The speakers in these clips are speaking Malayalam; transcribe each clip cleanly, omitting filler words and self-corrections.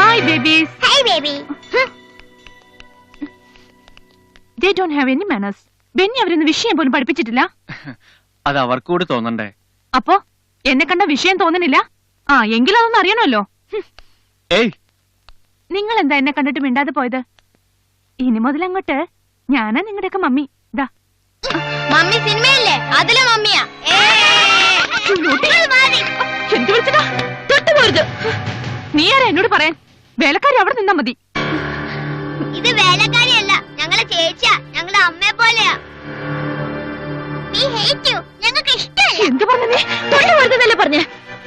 Hi babies. Hi baby. They don't have any manners. Benny അവരൊന്ന് വിഷയം പോലും പഠിപ്പിച്ചിട്ടില്ല. അത് അവർക്കൂടെ തോന്നണ്ടേ? അപ്പോ എന്നെ കണ്ട വിഷയം തോന്നുന്നില്ല? ആ എങ്കിലും അതൊന്നും അറിയണമല്ലോ. ഏയ്, നിങ്ങൾ എന്താ എന്നെ കണ്ടിട്ട് മിണ്ടാതെ പോയത്? ഇനി മുതൽ അങ്ങോട്ട് ഞാനാ നിങ്ങളുടെയൊക്കെ മമ്മി. ദാ മമ്മി സിനിമയല്ലേ, അതിലെ മമ്മിയാ. എന്ത് വിളിച്ചതാ? തൊട്ടുപോരുത്. നീ ആരാ എന്നോട് പറയാൻ? വേലക്കാരി അവിടെ നിന്നാ മതി. ഇത് വേലക്കാരിയല്ല, ഞങ്ങളെ ചേച്ചിയാ, ഞങ്ങളുടെ അമ്മയെ പോലെയാ. ഞങ്ങൾക്ക് ഇഷ്ടമല്ല. എന്ത് പറഞ്ഞു നീ? തൊട്ടുപോരുതെന്നല്ലേ പറഞ്ഞേ?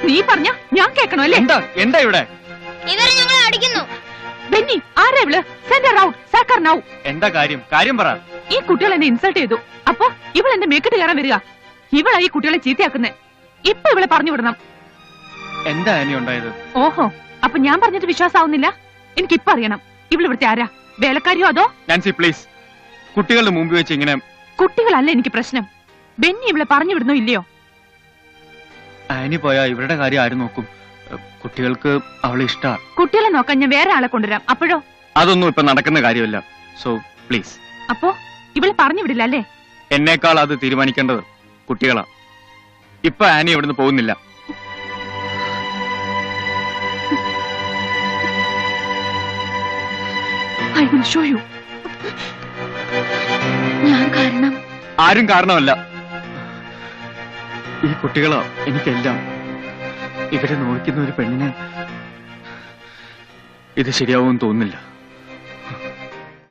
നീ പറഞ്ഞ ഞാൻ കേൾക്കണോ അല്ലേ? എന്താ ഇവിടെ? ഇവരെ ഞങ്ങളെ അടിക്കുന്നു. ബെന്നി, ആരാ ഇവള്? Send her out. Sack her now. എന്താ കാര്യം പറ. ഈ കുട്ടികൾ എന്നെ ഇൻസൾട്ട് ചെയ്തു. അപ്പൊ ഇവൾ എന്റെ മേക്കിട്ട് കയറാൻ വരിക. ഇവളാ ഈ കുട്ടികളെ ചീത്തയാക്കുന്നേ. ഇപ്പൊ ഇവളെ പറഞ്ഞു വിടണം. എന്താ ആനി ഉണ്ടായത്? ഓഹോ, അപ്പൊ ഞാൻ പറഞ്ഞിട്ട് വിശ്വാസാവുന്നില്ല? എനിക്കിപ്പൊ അറിയണം, ഇവൾ ഇവിടുത്തെ ആരാ? വേലക്കാരിയോ അതോ? നാൻസി പ്ലീസ്, കുട്ടികളുടെ മുമ്പിൽ വെച്ച് ഇങ്ങനെ. കുട്ടികളല്ല എനിക്ക് പ്രശ്നം. ബെന്നി ഇവളെ പറഞ്ഞു വിടുന്നോ ഇല്ലയോ? ആനി പോയാ ഇവരുടെ കാര്യം ആര് നോക്കും? കുട്ടികൾക്ക് അവളെ ഇഷ്ടാ. കുട്ടികളെ നോക്കാൻ ഞാൻ വേറെ ആളെ കൊണ്ടുവരാം. അപ്പോഴോ? അതൊന്നും ഇപ്പൊ നടക്കുന്ന കാര്യമല്ല. So please. അപ്പോ ഇവളെ പറഞ്ഞു വിടില്ല അല്ലേ? എന്നേക്കാൾ അത് തീരുമാനിക്കേണ്ടത് കുട്ടികളാ. ഇപ്പൊ ആനി ഇവിടുന്ന് പോകുന്നില്ല. I will show you. ഞാൻ കാരണം? ആരും കാരണമല്ല. ഈ കുട്ടികളാ എനിക്കെല്ലാം. ഇവരെ നോക്കുന്ന ഒരു പെണ്ണിനെ ഇത് ശരിയാവുമെന്ന് തോന്നുന്നില്ല.